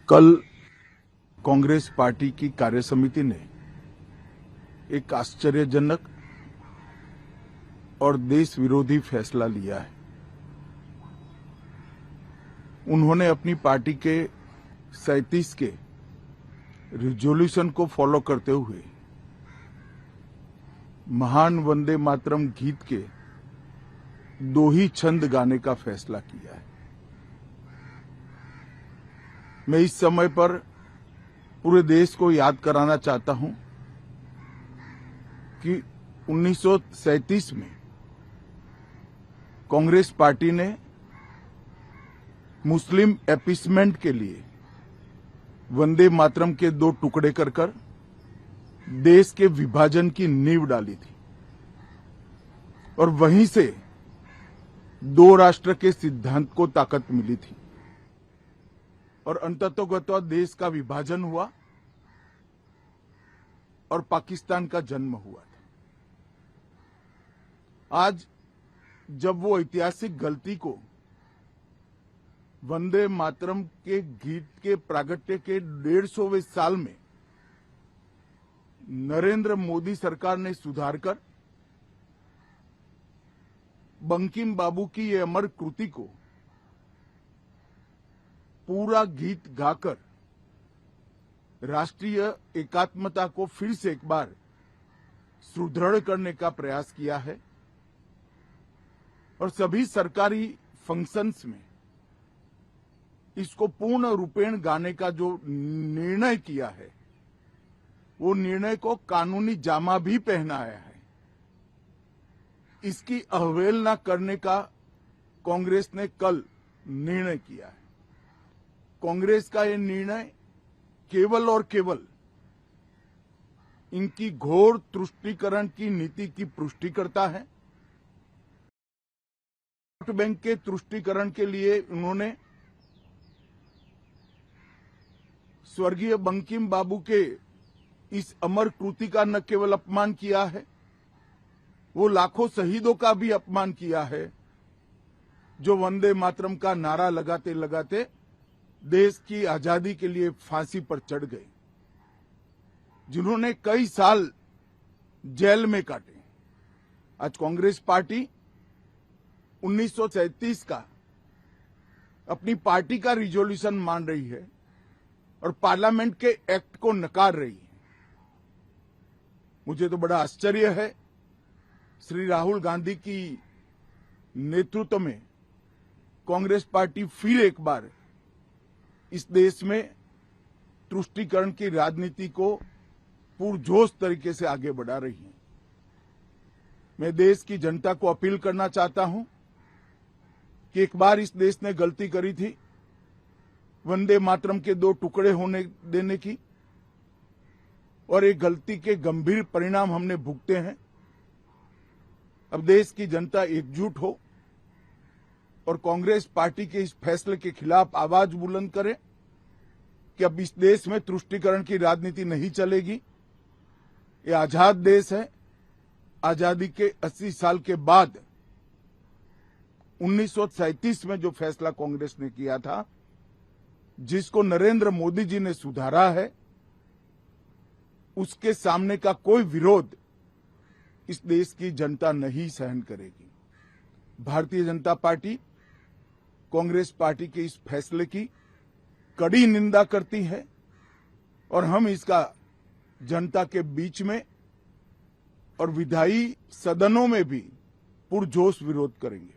कल कांग्रेस पार्टी की कार्यसमिति ने एक आश्चर्यजनक और देश विरोधी फैसला लिया है। उन्होंने अपनी पार्टी के 37 के रिजोल्यूशन को फॉलो करते हुए महान वंदे मातरम गीत के 2 ही छंद गाने का फैसला किया है। मैं इस समय पर पूरे देश को याद कराना चाहता हूं कि 1937 में कांग्रेस पार्टी ने मुस्लिम अपीसमेंट के लिए वंदे मातरम के 2 टुकड़े कर देश के विभाजन की नींव डाली थी और वहीं से 2 राष्ट्र के सिद्धांत को ताकत मिली थी और अंततोगत्वा देश का विभाजन हुआ और पाकिस्तान का जन्म हुआ था। आज जब वो ऐतिहासिक गलती को वंदे मातरम के गीत के प्रागट्य के 150वें साल में नरेंद्र मोदी सरकार ने सुधारकर बंकिम बाबू की ये अमर कृति को पूरा गीत गाकर राष्ट्रीय एकात्मता को फिर से एक बार सुदृढ़ करने का प्रयास किया है और सभी सरकारी फंक्शंस में इसको पूर्ण रूपेण गाने का जो निर्णय किया है, वो निर्णय को कानूनी जामा भी पहनाया है। इसकी अवहेलना करने का कांग्रेस ने कल निर्णय किया है। कांग्रेस का ये निर्णय केवल और केवल इनकी घोर तुष्टीकरण की नीति की पुष्टि करता है। वोट बैंक के तुष्टीकरण के लिए उन्होंने स्वर्गीय बंकिम बाबू के इस अमर कृति का न केवल अपमान किया है, वो लाखों शहीदों का भी अपमान किया है जो वंदे मातरम का नारा लगाते लगाते देश की आजादी के लिए फांसी पर चढ़ गए, जिन्होंने कई साल जेल में काटे। आज कांग्रेस पार्टी 1937 का अपनी पार्टी का रिजोल्यूशन मान रही है और पार्लियामेंट के एक्ट को नकार रही है। मुझे तो बड़ा आश्चर्य है, श्री राहुल गांधी की नेतृत्व में कांग्रेस पार्टी फिर एक बार इस देश में तुष्टीकरण की राजनीति को पुरजोश तरीके से आगे बढ़ा रही है। मैं देश की जनता को अपील करना चाहता हूं कि एक बार इस देश ने गलती करी थी वंदे मातरम के 2 टुकड़े होने देने की, और एक गलती के गंभीर परिणाम हमने भुगते हैं। अब देश की जनता एकजुट हो और कांग्रेस पार्टी के इस फैसले के खिलाफ आवाज बुलंद करे कि अब इस देश में तुष्टीकरण की राजनीति नहीं चलेगी। ये आजाद देश है। आजादी के 80 साल के बाद 1937 में जो फैसला कांग्रेस ने किया था, जिसको नरेंद्र मोदी जी ने सुधारा है, उसके सामने का कोई विरोध इस देश की जनता नहीं सहन करेगी। भारतीय जनता पार्टी कांग्रेस पार्टी के इस फैसले की कड़ी निंदा करती है और हम इसका जनता के बीच में और विधायी सदनों में भी पुरजोश विरोध करेंगे।